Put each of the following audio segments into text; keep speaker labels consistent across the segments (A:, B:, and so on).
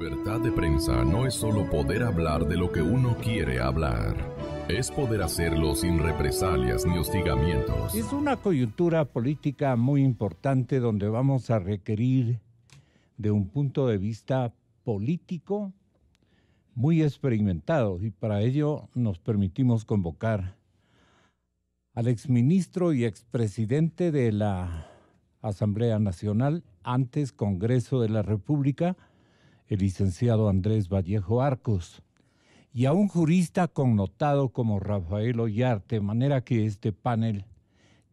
A: Libertad de prensa no es solo poder hablar de lo que uno quiere hablar. Es poder hacerlo sin represalias ni hostigamientos.
B: Es una coyuntura política muy importante donde vamos a requerir de un punto de vista político muy experimentado, y para ello nos permitimos convocar al exministro y expresidente de la Asamblea Nacional, antes Congreso de la República, el licenciado Andrés Vallejo Arcos, y a un jurista connotado como Rafael Ollarte, de manera que este panel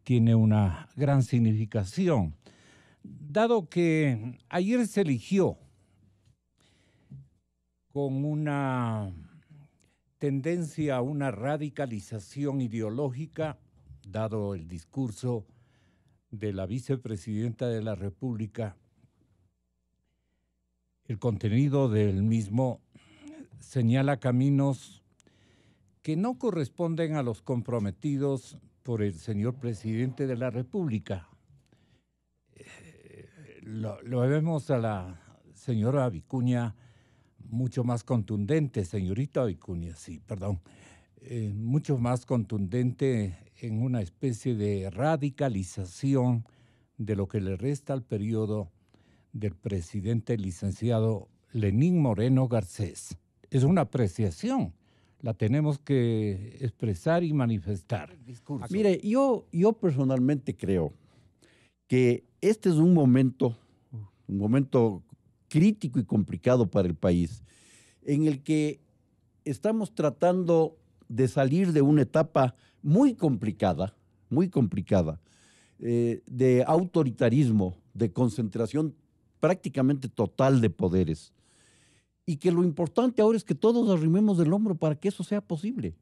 B: tiene una gran significación, dado que ayer se eligió con una tendencia a una radicalización ideológica, dado el discurso de la vicepresidenta de la República. El contenido del mismo señala caminos que no corresponden a los comprometidos por el señor presidente de la República. Lo vemos a la señora Vicuña mucho más contundente, señorita Vicuña, sí, perdón, mucho más contundente en una especie de radicalización de lo que le resta al periodo del presidente licenciado Lenín Moreno Garcés. Es una apreciación, la tenemos que expresar y manifestar.
C: Mire, yo personalmente creo que este es un momento crítico y complicado para el país, en el que estamos tratando de salir de una etapa muy complicada, de autoritarismo, de concentración prácticamente total de poderes, y que lo importante ahora es que todos arrimemos el hombro para que eso sea posible.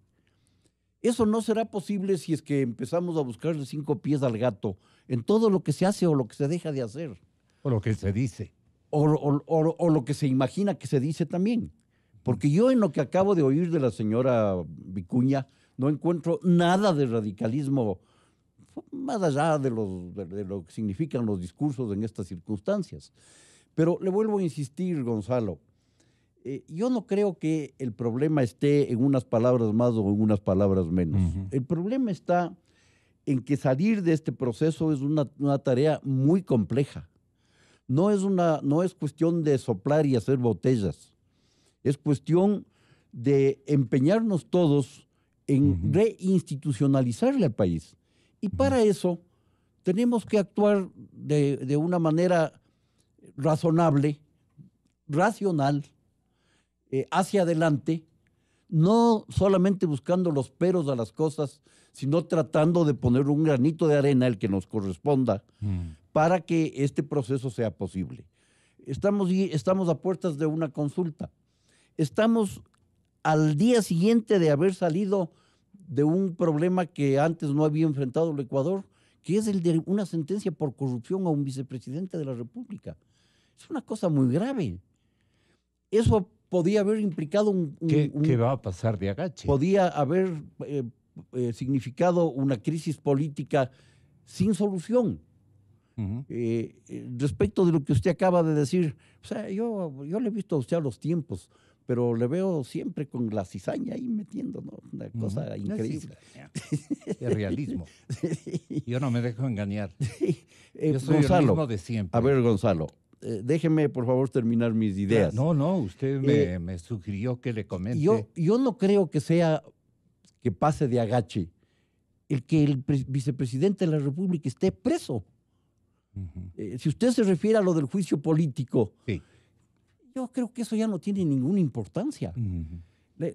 C: Eso no será posible si es que empezamos a buscarle 5 pies al gato en todo lo que se hace o lo que se deja de hacer.
B: O lo que se dice.
C: O lo que se imagina que se dice también. Porque yo en lo que acabo de oír de la señora Vicuña no encuentro nada de radicalismo más allá de lo que significan los discursos en estas circunstancias. Pero le vuelvo a insistir, Gonzalo, yo no creo que el problema esté en unas palabras más o en unas palabras menos. El problema está en que salir de este proceso es una tarea muy compleja. No es cuestión de soplar y hacer botellas. Es cuestión de empeñarnos todos en reinstitucionalizarle al país. Y para eso tenemos que actuar de una manera razonable, racional, hacia adelante, no solamente buscando los peros a las cosas, sino tratando de poner un granito de arena, el que nos corresponda, para que este proceso sea posible. Estamos a puertas de una consulta. Estamos al día siguiente de haber salido de un problema que antes no había enfrentado el Ecuador, que es el de una sentencia por corrupción a un vicepresidente de la República. Es una cosa muy grave. Eso podía haber implicado
B: ¿Qué va a pasar de agache?
C: Podía haber significado una crisis política sin solución. Respecto de lo que usted acaba de decir, o sea, yo le he visto a usted a los tiempos, pero le veo siempre con la cizaña ahí metiendo, ¿no? Una cosa increíble.
B: El realismo. Yo no me dejo engañar. Yo soy
C: Gonzalo,
B: el mismo de siempre.
C: A ver, Gonzalo, déjeme por favor terminar mis ideas.
B: No, usted me sugirió que le comente.
C: Yo no creo que sea que pase de agache el que el vicepresidente de la República esté preso. Si usted se refiere a lo del juicio político,
B: sí,
C: yo creo que eso ya no tiene ninguna importancia.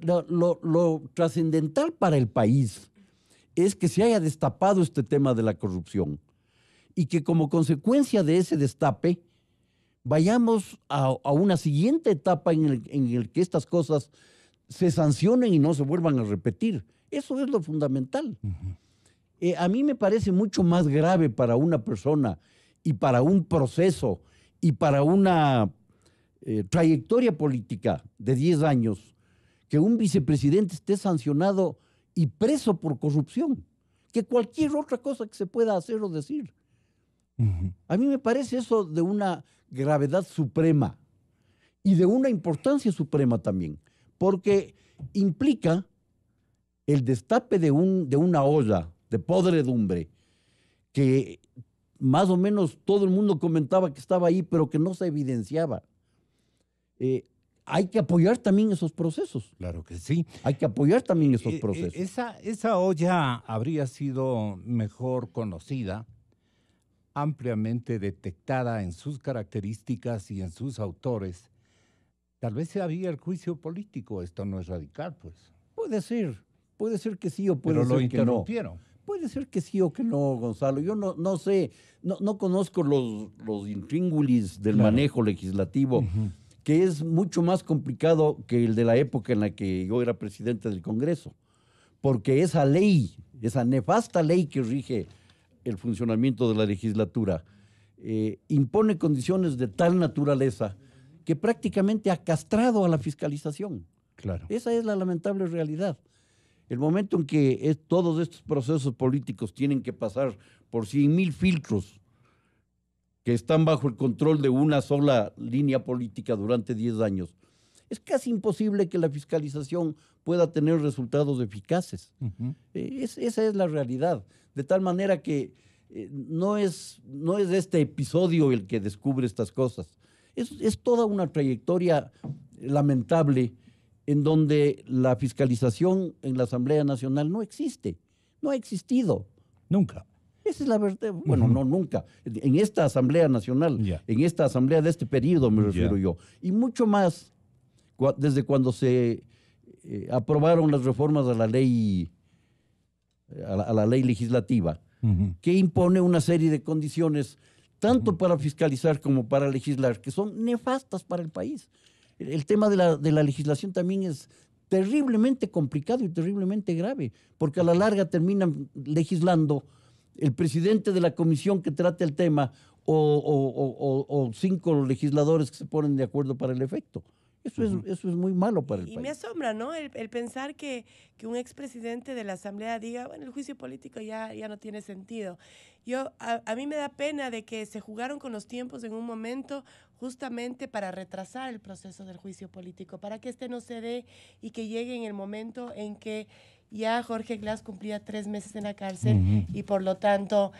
C: Lo trascendental para el país es que se haya destapado este tema de la corrupción y que como consecuencia de ese destape vayamos a una siguiente etapa en el que estas cosas se sancionen y no se vuelvan a repetir. Eso es lo fundamental. A mí me parece mucho más grave para una persona y para un proceso y para una trayectoria política de 10 años que un vicepresidente esté sancionado y preso por corrupción que cualquier otra cosa que se pueda hacer o decir. A mí me parece eso de una gravedad suprema. y de una importancia suprema también, porque implica el destape de una olla de podredumbre que más o menos todo el mundo comentaba que estaba ahí, pero que no se evidenciaba. Hay que apoyar también esos procesos.
B: Claro que sí.
C: Hay que apoyar también esos procesos.
B: Esa olla habría sido mejor conocida, ampliamente detectada en sus características y en sus autores. Tal vez se había el juicio político. Esto no es radical, pues.
C: Puede ser que sí o puede
B: Pero
C: ser
B: lo
C: que
B: interrumpieron.
C: no. Puede ser que sí o que no, Gonzalo. Yo no sé, no conozco los intríngulis del manejo legislativo, que es mucho más complicado que el de la época en la que yo era presidente del Congreso, porque esa ley, esa nefasta ley que rige el funcionamiento de la legislatura, impone condiciones de tal naturaleza que prácticamente ha castrado a la fiscalización.
B: Claro.
C: Esa es la lamentable realidad. El momento en que todos estos procesos políticos tienen que pasar por 100.000 filtros que están bajo el control de una sola línea política durante 10 años, es casi imposible que la fiscalización pueda tener resultados eficaces. Esa es la realidad. De tal manera que no es este episodio el que descubre estas cosas. Es toda una trayectoria lamentable en donde la fiscalización en la Asamblea Nacional no existe, no ha existido.
B: Nunca.
C: Esa es la verdad. Bueno, no nunca. En esta Asamblea Nacional, en esta Asamblea de este periodo me refiero yo. Y mucho más desde cuando se aprobaron las reformas a la ley legislativa, que impone una serie de condiciones tanto para fiscalizar como para legislar, que son nefastas para el país. El tema de la legislación también es terriblemente complicado y terriblemente grave, porque a la larga terminan legislando el presidente de la comisión que trate el tema o 5 legisladores que se ponen de acuerdo para el efecto. Eso es muy malo para el país.
D: Y me asombra, ¿no? El pensar que un expresidente de la Asamblea diga, bueno, el juicio político ya no tiene sentido. A mí me da pena de que se jugaron con los tiempos en un momento justamente para retrasar el proceso del juicio político, para que no se dé y que llegue en el momento en que ya Jorge Glass cumplía 3 meses en la cárcel y por lo tanto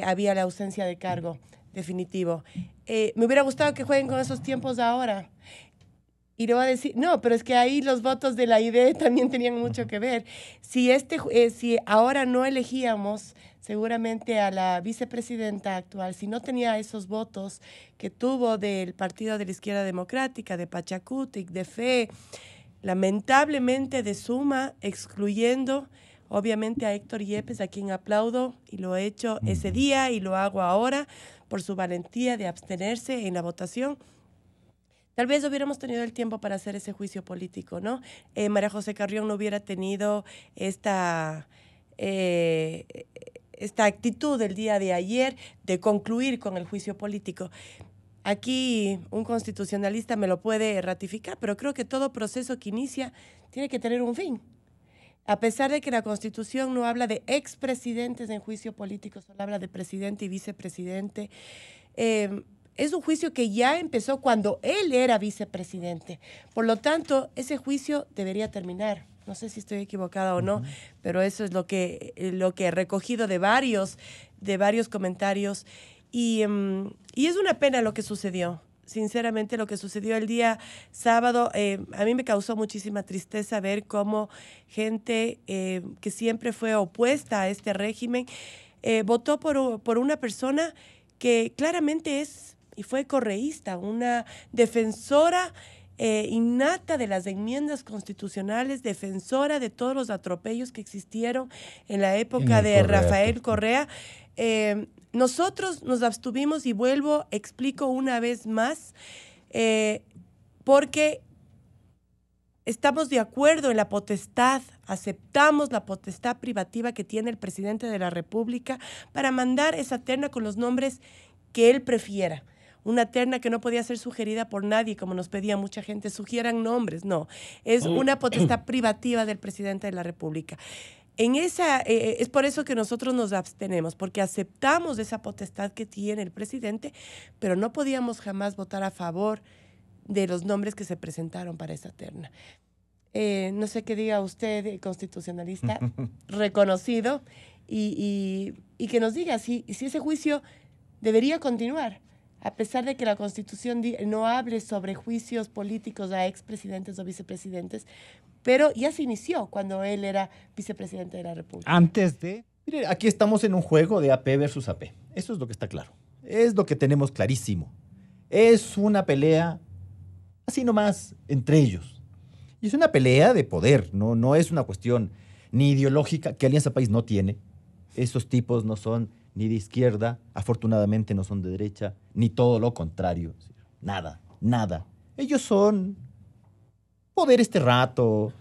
D: había la ausencia de cargo definitivo. Me hubiera gustado que jueguen con esos tiempos ahora. Y le voy a decir, no, pero es que ahí los votos de la ID también tenían mucho que ver. Si ahora no elegíamos seguramente a la vicepresidenta actual, si no tenía esos votos que tuvo del Partido de la Izquierda Democrática, de Pachacutic, de FE, lamentablemente de Suma, excluyendo obviamente a Héctor Yepes, a quien aplaudo y lo he hecho ese día y lo hago ahora por su valentía de abstenerse en la votación. Tal vez hubiéramos tenido el tiempo para hacer ese juicio político, ¿no? María José Carrión no hubiera tenido esta actitud del día de ayer de concluir con el juicio político. Aquí un constitucionalista me lo puede ratificar, pero creo que todo proceso que inicia tiene que tener un fin. A pesar de que la Constitución no habla de expresidentes en juicio político, solo habla de presidente y vicepresidente, es un juicio que ya empezó cuando él era vicepresidente. Por lo tanto, ese juicio debería terminar. No sé si estoy equivocada o no, pero eso es lo que he recogido de varios comentarios. Y es una pena lo que sucedió. Sinceramente, lo que sucedió el día sábado, a mí me causó muchísima tristeza ver cómo gente que siempre fue opuesta a este régimen votó por una persona que claramente es y fue correísta, una defensora innata de las enmiendas constitucionales, defensora de todos los atropellos que existieron en la época de Rafael Correa. Nosotros nos abstuvimos y explico una vez más, porque estamos de acuerdo en la potestad, aceptamos la potestad privativa que tiene el presidente de la República para mandar esa terna con los nombres que él prefiera. Una terna que no podía ser sugerida por nadie, como nos pedía mucha gente, sugieran nombres. No, es una potestad privativa del presidente de la República. Es por eso que nosotros nos abstenemos, porque aceptamos esa potestad que tiene el presidente, pero no podíamos jamás votar a favor de los nombres que se presentaron para esa terna. No sé qué diga usted, constitucionalista reconocido, y que nos diga si ese juicio debería continuar, a pesar de que la Constitución no hable sobre juicios políticos a expresidentes o vicepresidentes, pero ya se inició cuando él era vicepresidente de la República.
B: Antes de...
E: Mire, aquí estamos en un juego de AP versus AP. Eso es lo que está claro. Es lo que tenemos clarísimo. Es una pelea así nomás entre ellos. Y es una pelea de poder, no es una cuestión ni ideológica, que Alianza País no tiene. Esos tipos no son ni de izquierda, afortunadamente no son de derecha, ni todo lo contrario. Nada, nada. Ellos son poder este rato,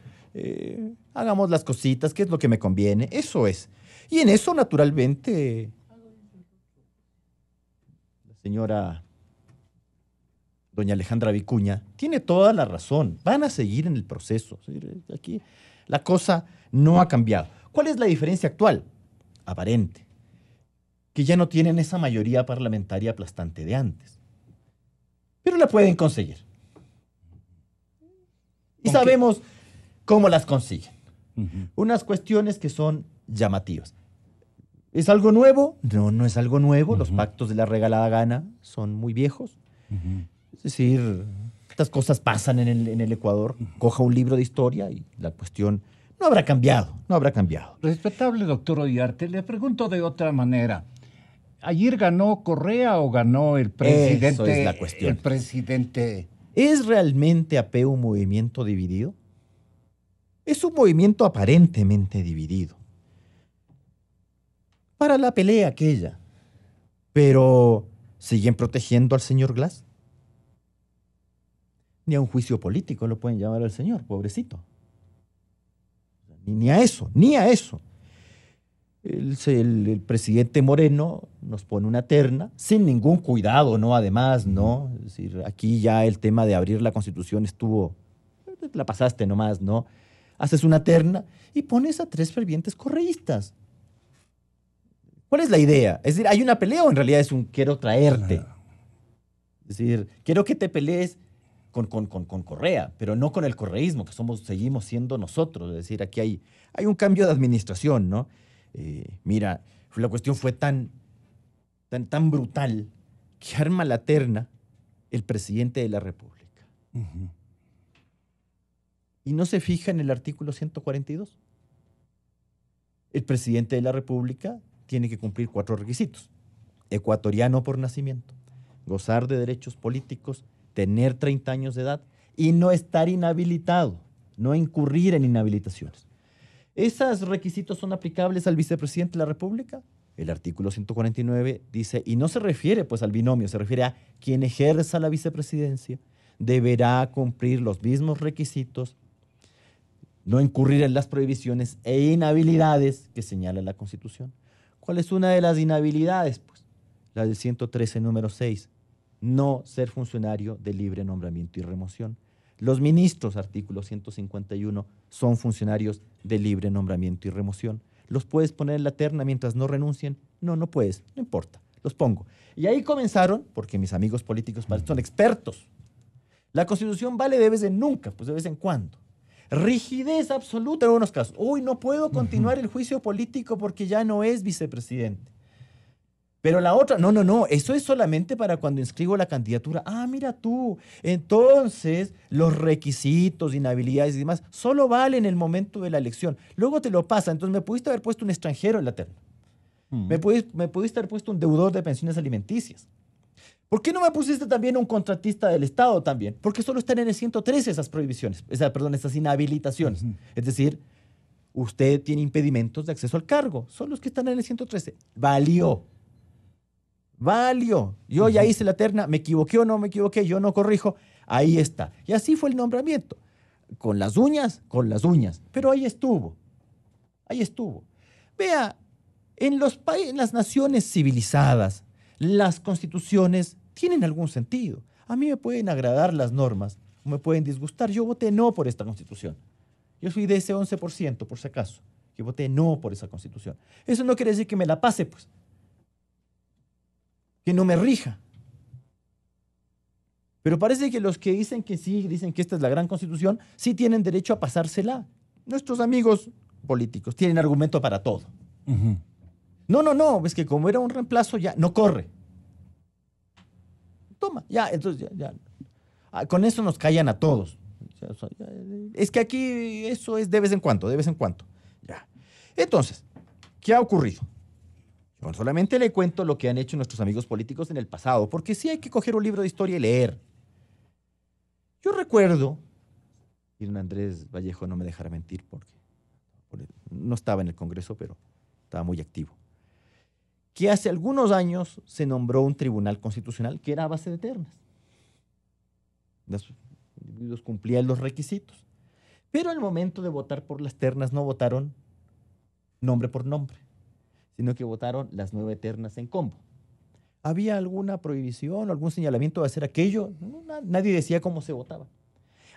E: hagamos las cositas, que es lo que me conviene. Eso es. Y en eso, naturalmente, la señora doña Alejandra Vicuña tiene toda la razón. Van a seguir en el proceso. Aquí la cosa no ha cambiado. ¿Cuál es la diferencia actual? Aparente. Que ya no tienen esa mayoría parlamentaria aplastante de antes. Pero la pueden conseguir. Y sabemos cómo las consiguen. Unas cuestiones que son llamativas. ¿Es algo nuevo? No, no es algo nuevo. Los pactos de la regalada gana son muy viejos. Es decir, estas cosas pasan en el Ecuador. Coja un libro de historia y la cuestión no habrá cambiado, no habrá cambiado.
B: Respetable doctor Oyarte, le pregunto de otra manera. ¿Ayer ganó Correa o ganó el presidente?
E: Eso es la cuestión.
B: El presidente...
E: ¿Es realmente AP un movimiento dividido? Es un movimiento aparentemente dividido. Para la pelea aquella. Pero, ¿siguen protegiendo al señor Glass? Ni a un juicio político lo pueden llamar al señor, pobrecito. Ni a eso, ni a eso. El presidente Moreno nos pone una terna, sin ningún cuidado, ¿no? Además, ¿no? Es decir, aquí ya el tema de abrir la Constitución estuvo, la pasaste nomás, ¿no? Haces una terna y pones a 3 fervientes correístas. ¿Cuál es la idea? Es decir, ¿hay una pelea o en realidad es un quiero traerte? Es decir, quiero que te pelees con Correa, pero no con el correísmo, que seguimos siendo nosotros. Es decir, aquí hay un cambio de administración, ¿no? Mira, la cuestión fue tan brutal que arma la terna el presidente de la República. Y no se fija en el artículo 142. El presidente de la República tiene que cumplir 4 requisitos. Ecuatoriano por nacimiento, gozar de derechos políticos, tener 30 años de edad y no estar inhabilitado, no incurrir en inhabilitaciones. ¿Esos requisitos son aplicables al vicepresidente de la República? El artículo 149 dice, y no se refiere pues al binomio, se refiere a quien ejerza la vicepresidencia deberá cumplir los mismos requisitos, no incurrir en las prohibiciones e inhabilidades que señala la Constitución. ¿Cuál es una de las inhabilidades? Pues la del 113, número 6, no ser funcionario de libre nombramiento y remoción. Los ministros, artículo 151, son funcionarios de libre nombramiento y remoción. ¿Los puedes poner en la terna mientras no renuncien? No, no puedes, no importa, los pongo. Y ahí comenzaron, porque mis amigos políticos son expertos. La Constitución vale de vez en nunca, pues de vez en cuando. Rigidez absoluta en algunos casos. Uy, no puedo continuar el juicio político porque ya no es vicepresidente. Pero la otra, no, eso es solamente para cuando inscribo la candidatura. Ah, mira tú, entonces los requisitos, inhabilidades y demás solo valen en el momento de la elección. Luego te lo pasa, entonces me pudiste haber puesto un extranjero en la terna. Me pudiste haber puesto un deudor de pensiones alimenticias. ¿Por qué no me pusiste también un contratista del Estado también? Porque solo están en el 113 esas prohibiciones, esas inhabilitaciones. Es decir, usted tiene impedimentos de acceso al cargo, son los que están en el 113. Valió. Yo ya hice la terna, me equivoqué o no me equivoqué, yo no corrijo, ahí está. Y así fue el nombramiento. Con las uñas, pero ahí estuvo. Vea, en las naciones civilizadas, las constituciones tienen algún sentido. A mí me pueden agradar las normas, o me pueden disgustar. Yo voté no por esta constitución. Yo soy de ese 11%, por si acaso, que voté no por esa constitución. Eso no quiere decir que me la pase, pues. Que no me rija. Pero parece que los que dicen que sí, dicen que esta es la gran constitución, sí tienen derecho a pasársela. Nuestros amigos políticos tienen argumento para todo.
B: Ujú.
E: No, es que como era un reemplazo ya no corre. Toma, ya, entonces ya. Con eso nos callan a todos. Es que aquí eso es de vez en cuando. Ya. Entonces, ¿qué ha ocurrido? Yo solamente le cuento lo que han hecho nuestros amigos políticos en el pasado, porque sí hay que coger un libro de historia y leer. Yo recuerdo, y don Andrés Vallejo no me dejará mentir, porque no estaba en el Congreso, pero estaba muy activo, que hace algunos años se nombró un tribunal constitucional que era a base de ternas. Los individuos cumplían los requisitos. Pero al momento de votar por las ternas no votaron nombre por nombre, sino que votaron las 9 ternas en combo. ¿Había alguna prohibición o algún señalamiento de hacer aquello? No, nadie decía cómo se votaba.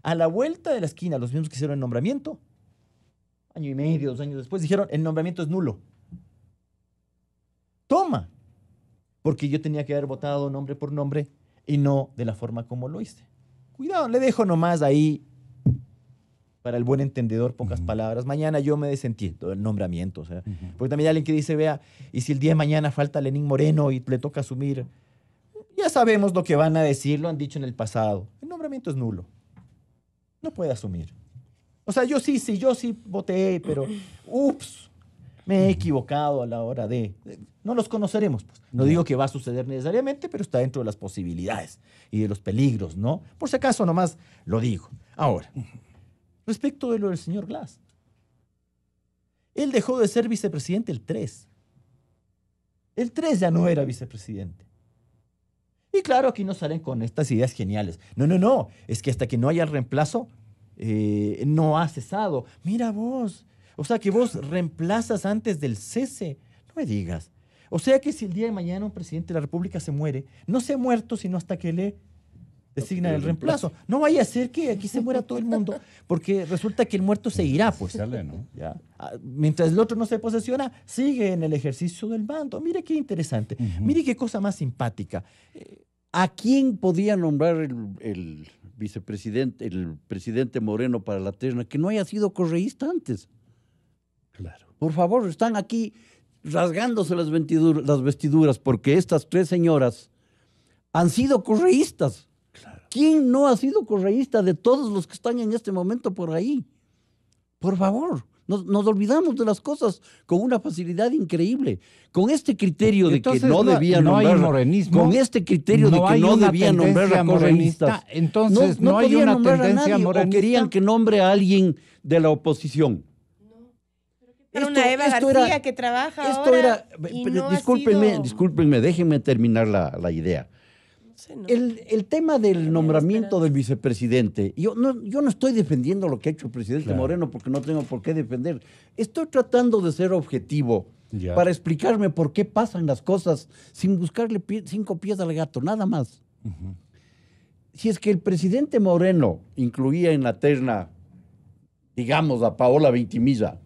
E: A la vuelta de la esquina, los mismos que hicieron el nombramiento, año y medio, 2 años después, dijeron, el nombramiento es nulo. Toma, porque yo tenía que haber votado nombre por nombre y no de la forma como lo hice. Cuidado, le dejo nomás ahí, para el buen entendedor, pocas palabras. Mañana yo me desentiendo del nombramiento. O sea, porque también hay alguien que dice, vea, y si el día de mañana falta Lenín Moreno y le toca asumir, ya sabemos lo que van a decir, lo han dicho en el pasado. El nombramiento es nulo. No puede asumir. O sea, yo sí voté, pero ups, me he equivocado a la hora de... No los conoceremos, pues. No digo que va a suceder necesariamente, pero está dentro de las posibilidades y de los peligros, ¿no? Por si acaso nomás lo digo. Ahora, respecto de lo del señor Glass. Él dejó de ser vicepresidente el 3. El 3 ya no era vicepresidente. Y claro, aquí nos salen con estas ideas geniales. No, es que hasta que no haya el reemplazo, no ha cesado. Mira vos, o sea que vos reemplazas antes del cese. No me digas. O sea que si el día de mañana un presidente de la República se muere, no se ha muerto sino hasta que le designan el reemplazo. No vaya a ser que aquí se muera todo el mundo, porque resulta que el muerto se irá, pues.
B: Sale, ¿no?
E: ¿Ya? Mientras el otro no se posesiona, sigue en el ejercicio del mando. Mire qué interesante. Mire qué cosa más simpática.
C: ¿A quién podía nombrar el vicepresidente, el presidente Moreno para la terna que no haya sido correísta antes?
B: Claro.
C: Por favor, están aquí rasgándose las vestiduras porque estas 3 señoras han sido correístas.
B: Claro.
C: ¿Quién no ha sido correísta de todos los que están en este momento por ahí? Por favor, nos olvidamos de las cosas con una facilidad increíble. Con este criterio de
B: Entonces,
C: que no debían
B: no hay
C: nombrar,
B: morenismo,
C: con este criterio de que no debían nombrar a correístas,
B: entonces no hay
C: podían
B: una
C: nombrar a
B: tendencia
C: nadie,
B: morenista.
C: o querían que nombre a alguien de la oposición.
D: Pero una Eva García que trabaja ahora y no
C: discúlpenme, déjenme terminar la idea.
D: No sé, no.
C: El tema del
D: Tenía
C: nombramiento
D: esperanza.
C: del vicepresidente, yo no estoy defendiendo lo que ha hecho el presidente
B: Claro.
C: Moreno porque no tengo por qué defender. Estoy tratando de ser objetivo
B: Ya.
C: para explicarme por qué pasan las cosas sin buscarle 5 pies al gato, nada más. Si es que el presidente Moreno incluía en la terna, digamos, a Paola Ventimilla,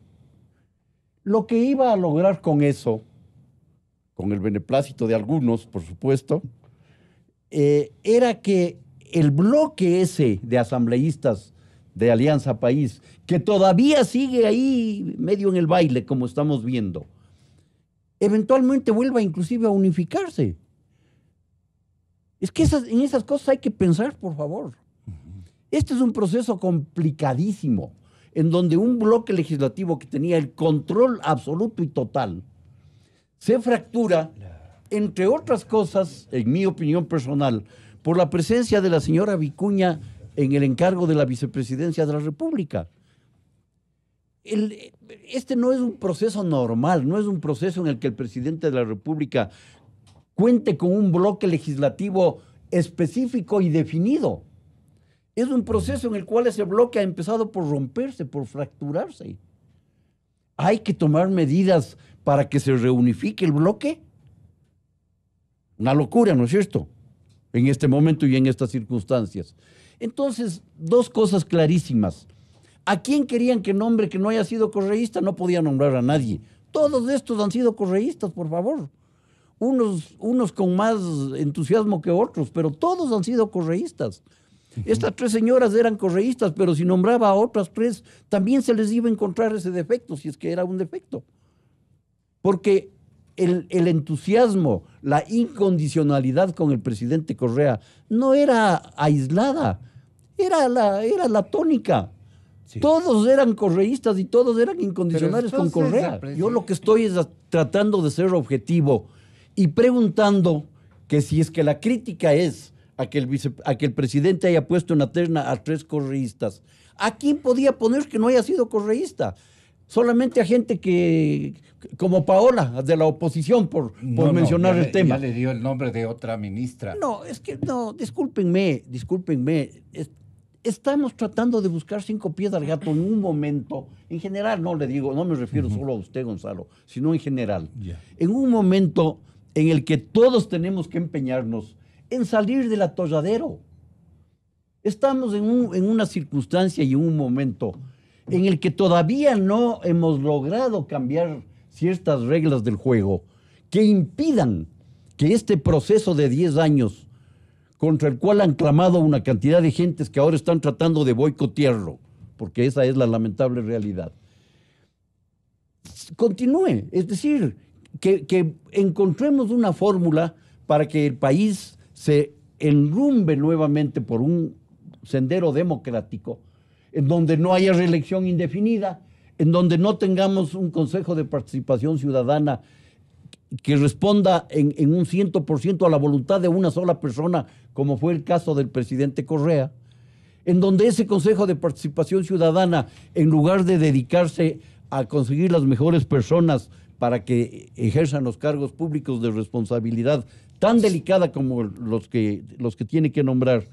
C: lo que iba a lograr con eso, con el beneplácito de algunos, por supuesto, era que el bloque ese de asambleístas de Alianza País, que todavía sigue ahí medio en el baile, como estamos viendo, eventualmente vuelva inclusive a unificarse. Es que en esas cosas hay que pensar, por favor. Este es un proceso complicadísimo, en donde un bloque legislativo que tenía el control absoluto y total se fractura, entre otras cosas, en mi opinión personal, por la presencia de la señora Vicuña en el encargo de la vicepresidencia de la República. Este no es un proceso normal, no es un proceso en el que el presidente de la República cuente con un bloque legislativo específico y definido. Es un proceso en el cual ese bloque ha empezado por romperse, por fracturarse. ¿Hay que tomar medidas para que se reunifique el bloque? Una locura, ¿no es cierto? En este momento y en estas circunstancias. Entonces, 2 cosas clarísimas. ¿A quién querían que nombre que no haya sido correísta? No podía nombrar a nadie. Todos estos han sido correístas, por favor. unos con más entusiasmo que otros, pero todos han sido correístas. Estas 3 señoras eran correístas, pero si nombraba a otras 3, también se les iba a encontrar ese defecto, si es que era un defecto. Porque el entusiasmo, la incondicionalidad con el presidente Correa no era aislada, era la tónica. Sí. Todos eran correístas y todos eran incondicionales con Correa. Yo lo que estoy es tratando de ser objetivo y preguntando que si es que la crítica es a que el presidente haya puesto en la terna a 3 correístas, ¿a quién podía poner que no haya sido correísta? Solamente a gente que, como Paola, de la oposición, por mencionar el tema.
B: Ya le dio el nombre de otra ministra.
C: No, es que, no, discúlpenme. Estamos tratando de buscar 5 pies al gato en un momento, en general, no le digo, no me refiero solo a usted, Gonzalo, sino en general. Yeah. En un momento en el que todos tenemos que empeñarnos en salir del atolladero. Estamos en una circunstancia y en un momento en el que todavía no hemos logrado cambiar ciertas reglas del juego que impidan que este proceso de 10 años, contra el cual han clamado una cantidad de gentes que ahora están tratando de boicotearlo, porque esa es la lamentable realidad, continúe. Es decir, que encontremos una fórmula para que el país se enrumbe nuevamente por un sendero democrático, en donde no haya reelección indefinida, en donde no tengamos un Consejo de Participación Ciudadana que responda en un 100% a la voluntad de una sola persona, como fue el caso del presidente Correa, en donde ese Consejo de Participación Ciudadana, en lugar de dedicarse a conseguir las mejores personas para que ejerzan los cargos públicos de responsabilidad tan delicada como los que tiene que nombrar,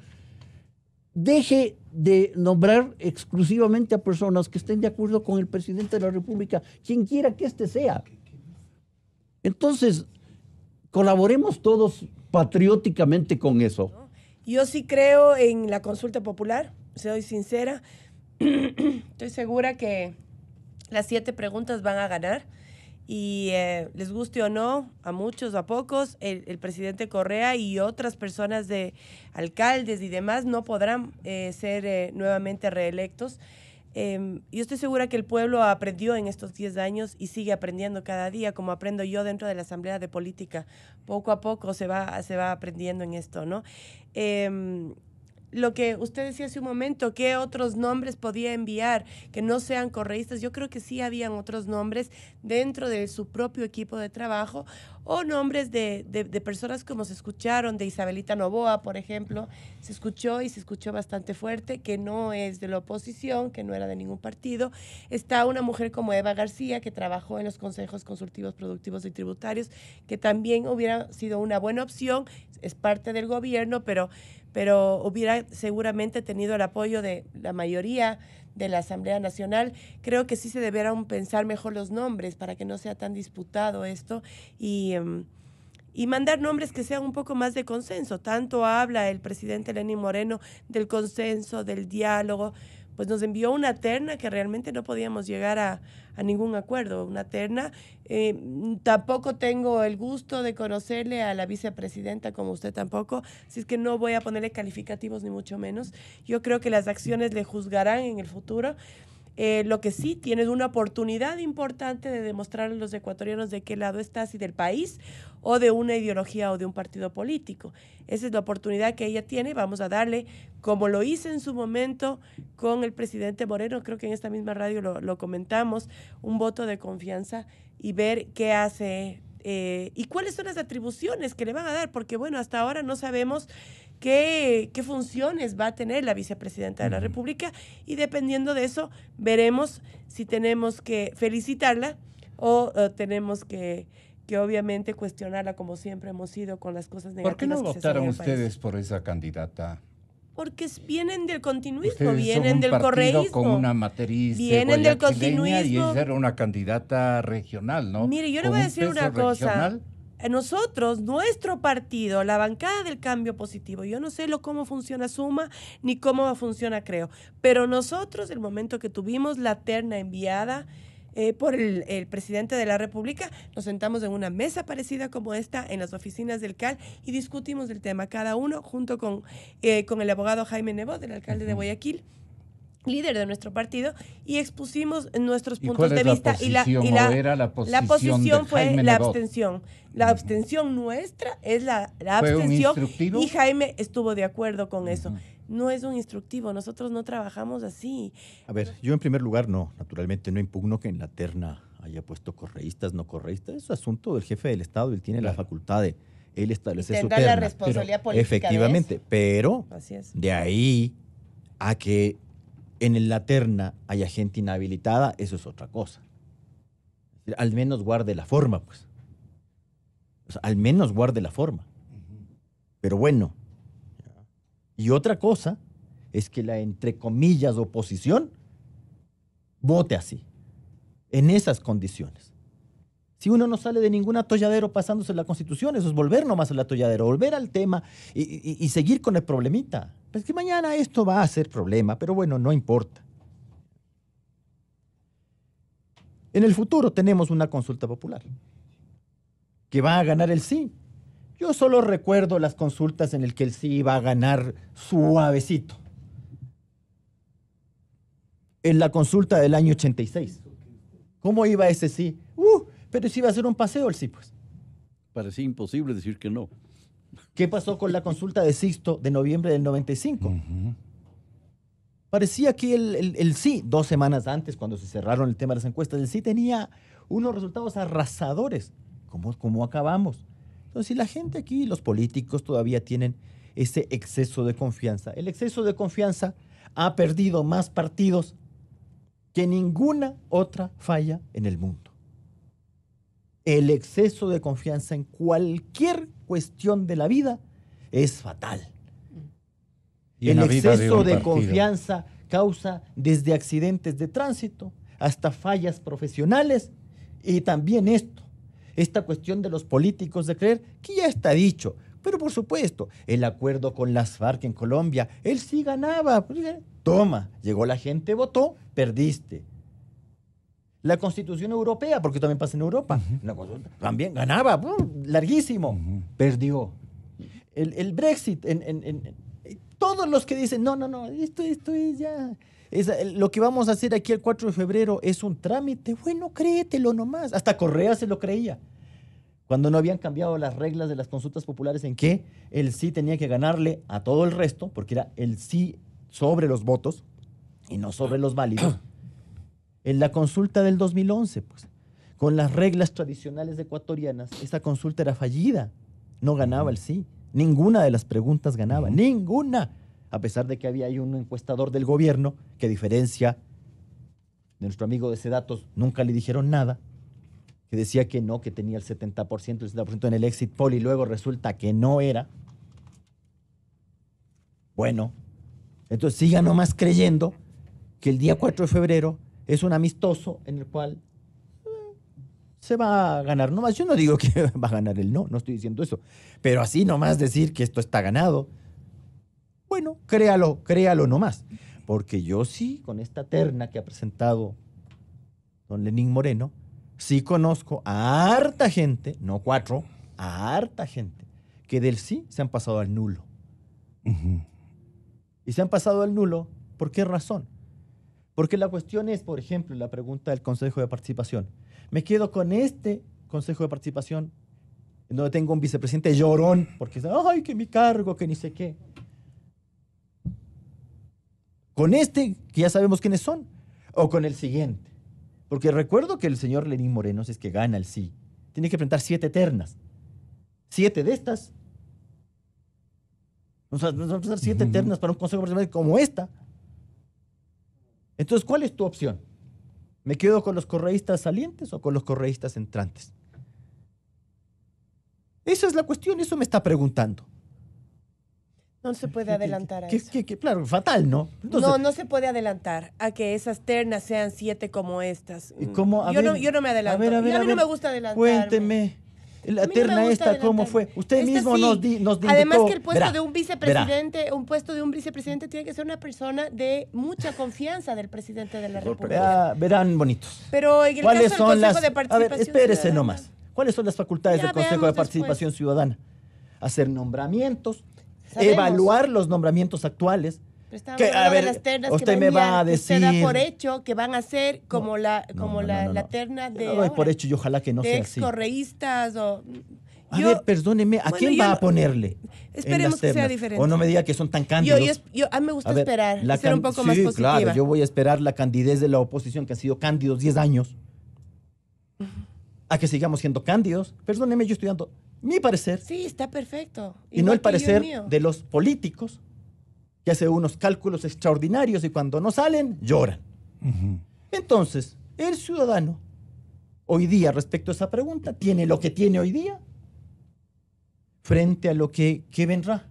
C: deje de nombrar exclusivamente a personas que estén de acuerdo con el presidente de la República, quien quiera que éste sea. Entonces, colaboremos todos patrióticamente con eso.
D: Yo sí creo en la consulta popular, soy sincera. Estoy segura que las 7 preguntas van a ganar. Y les guste o no, a muchos o a pocos, el presidente Correa y otras personas de alcaldes y demás no podrán ser nuevamente reelectos. Yo estoy segura que el pueblo aprendió en estos 10 años y sigue aprendiendo cada día, como aprendo yo dentro de la Asamblea de Política. Poco a poco se va aprendiendo en esto, ¿no? Lo que usted decía hace un momento, ¿qué otros nombres podía enviar que no sean correístas? Yo creo que sí habían otros nombres dentro de su propio equipo de trabajo o nombres de personas como se escucharon, de Isabelita Noboa, por ejemplo, se escuchó bastante fuerte, que no es de la oposición, que no era de ningún partido. Está una mujer como Eva García, que trabajó en los consejos consultivos, productivos y tributarios, que también hubiera sido una buena opción, es parte del gobierno, pero hubiera seguramente tenido el apoyo de la mayoría de la Asamblea Nacional. Creo que sí se debieran pensar mejor los nombres para que no sea tan disputado esto y mandar nombres que sean un poco más de consenso. Tanto habla el presidente Lenín Moreno del consenso, del diálogo, pues nos envió una terna que realmente no podíamos llegar a ningún acuerdo, una terna. Tampoco tengo el gusto de conocerle a la vicepresidenta, como usted tampoco, así es que no voy a ponerle calificativos ni mucho menos. Yo creo que las acciones le juzgarán en el futuro. Lo que sí tiene una oportunidad importante de demostrar a los ecuatorianos de qué lado está, si del país o de una ideología o de un partido político. Esa es la oportunidad que ella tiene. Vamos a darle, como lo hice en su momento con el presidente Moreno, creo que en esta misma radio lo comentamos, un voto de confianza y ver qué hace y cuáles son las atribuciones que le van a dar, porque bueno, hasta ahora no sabemos qué funciones va a tener la vicepresidenta de la República y dependiendo de eso veremos si tenemos que felicitarla o tenemos que obviamente cuestionarla como siempre hemos sido con las cosas negativas.
B: ¿Por qué no votaron ustedes por esa candidata?
D: Porque vienen del continuismo,
B: ustedes
D: vienen del correísmo.
B: Con una matriz
D: vienen del continuismo.
B: Y ella era una candidata regional, ¿no?
D: Mire, yo le voy a decir una cosa. Nosotros, nuestro partido, la bancada del Cambio Positivo, yo no sé cómo funciona Suma ni cómo funciona Creo, pero nosotros, el momento que tuvimos la terna enviada, por el presidente de la República, nos sentamos en una mesa parecida como esta en las oficinas del CAL y discutimos el tema, cada uno junto con el abogado Jaime Nebot, el alcalde de Guayaquil, líder de nuestro partido, y expusimos nuestros puntos de vista.
B: La
D: posición fue
B: Jaime
D: la
B: Nebot?
D: abstención. La abstención nuestra es la
B: ¿Fue un
D: abstención,
B: instructivo?
D: y Jaime estuvo de acuerdo con eso. No es un instructivo, nosotros no trabajamos así.
E: A ver, yo en primer lugar naturalmente no impugno que en la terna haya puesto correístas, no correístas. Es asunto del jefe del Estado, él tiene la facultad de él establecer su
D: Tendrá
E: terna.
D: la responsabilidad política
E: Efectivamente,
D: de eso.
E: pero
D: Así es.
E: de ahí a que en la terna haya gente inhabilitada, eso es otra cosa. Es decir, al menos guarde la forma, pues. O sea, al menos guarde la forma. Pero bueno. Y otra cosa es que la, entre comillas, oposición vote así, en esas condiciones. Si uno no sale de ningún atolladero pasándose la Constitución, eso es volver nomás al atolladero, volver al tema y seguir con el problemita. Pues que mañana esto va a ser problema, pero bueno, no importa. En el futuro tenemos una consulta popular que va a ganar el sí. Yo solo recuerdo las consultas en las que el sí iba a ganar suavecito. En la consulta del año 86. ¿Cómo iba ese sí? Pero si iba a ser un paseo el sí, pues.
C: Parecía imposible decir que no.
E: ¿Qué pasó con la consulta de Sixto de noviembre del 95? Parecía que el sí, 2 semanas antes, cuando se cerraron el tema de las encuestas, el sí tenía unos resultados arrasadores. ¿Cómo acabamos? Entonces, si la gente aquí, los políticos, todavía tienen ese exceso de confianza, el exceso de confianza ha perdido más partidos que ninguna otra falla en el mundo. El exceso de confianza en cualquier cuestión de la vida es fatal. El exceso de confianza causa desde accidentes de tránsito hasta fallas profesionales y también esta cuestión de los políticos de creer que ya está dicho. Pero por supuesto, el acuerdo con las FARC en Colombia, él sí ganaba. Toma, llegó la gente, votó, perdiste. La Constitución Europea, porque también pasa en Europa, también ganaba, larguísimo, perdió. El Brexit, todos los que dicen, no, esto es ya... lo que vamos a hacer aquí el 4 de febrero es un trámite. Bueno, créetelo nomás. Hasta Correa se lo creía. Cuando no habían cambiado las reglas de las consultas populares en que el sí tenía que ganarle a todo el resto, porque era el sí sobre los votos y no sobre los válidos. En la consulta del 2011, pues, con las reglas tradicionales ecuatorianas, esa consulta era fallida. No ganaba el sí. Ninguna de las preguntas ganaba. Ninguna. A pesar de que había ahí un encuestador del gobierno que, a diferencia de nuestro amigo de Sedatos, nunca le dijeron nada, que decía que no, que tenía el 70%, el 70% en el exit poll y luego resulta que no era. Bueno, entonces sigan nomás creyendo que el día 4 de febrero es un amistoso en el cual se va a ganar nomás. Yo no digo que va a ganar el no estoy diciendo eso, pero así nomás decir que esto está ganado. Bueno, créalo nomás. Porque yo sí, con esta terna que ha presentado don Lenín Moreno, sí conozco a harta gente, no 4, a harta gente, que del sí se han pasado al nulo. Y se han pasado al nulo, ¿por qué razón? Porque la cuestión es, por ejemplo, la pregunta del Consejo de Participación. Me quedo con este Consejo de Participación, en donde tengo un vicepresidente llorón, porque dice, ay, que mi cargo, que ni sé qué. ¿Con este, que ya sabemos quiénes son? ¿O con el siguiente? Porque recuerdo que el señor Lenín Moreno, si es que gana el sí, tiene que presentar 7 ternas. 7 de estas. O sea, vamos a presentar 7 ternas para un consejo participación como esta. Entonces, ¿cuál es tu opción? ¿Me quedo con los correístas salientes o con los correístas entrantes? Esa es la cuestión, eso me está preguntando.
D: No se puede adelantar a eso.
E: Claro, fatal, ¿no? Entonces,
D: no se puede adelantar a que esas ternas sean 7 como estas.
E: ¿Y cómo?
D: Yo no me adelanto.
E: A ver,
D: a mí no me gusta adelantar.
E: Cuénteme. La
D: A mí no me
E: terna
D: gusta
E: esta, ¿cómo
D: adelantarme.
E: fue? Usted
D: Esta
E: mismo
D: sí.
E: nos indicó.
D: Además que el puesto
E: Verá,
D: de un vicepresidente, un puesto de un vicepresidente tiene que ser una persona de mucha confianza del presidente de la República.
E: Verán bonitos.
D: Pero en el caso del Consejo de
E: A
D: Participación
E: ver, espérese
D: Ciudadana,
E: nomás. ¿Cuáles son las facultades
D: Ya
E: del Consejo de
D: veamos
E: Participación
D: después.
E: Ciudadana? Hacer nombramientos,
D: Sabemos.
E: evaluar los nombramientos actuales.
D: pero estamos
E: Que, a
D: hablando de
E: ver,
D: las ternas que
E: usted
D: va
E: me va
D: enviar,
E: a
D: que usted da
E: decir-
D: por hecho que van a ser como la terna de
E: No doy por
D: ahora,
E: hecho y ojalá que no
D: de
E: sea
D: ex
E: así.
D: correístas o
E: A ver, perdóneme, ¿a
D: bueno,
E: quién
D: yo
E: va
D: no-
E: a ponerle?
D: Esperemos
E: en las
D: que sea
E: ternas?
D: diferente.
E: O no me diga que son tan cándidos.
D: a mí me gusta
E: A ver,
D: esperar y
E: la
D: ser un poco más
E: sí,
D: positiva.
E: claro, yo voy a esperar la candidez de la oposición, que han sido cándidos 10 años, a que sigamos siendo cándidos. Perdóneme, yo estoy dando mi parecer
D: Sí, está perfecto.
E: y no
D: Igual
E: el
D: que yo
E: parecer
D: mío.
E: de los políticos, que hacen unos cálculos extraordinarios y cuando no salen, lloran. Entonces, el ciudadano, hoy día, respecto a esa pregunta, tiene lo que tiene hoy día frente a lo que vendrá.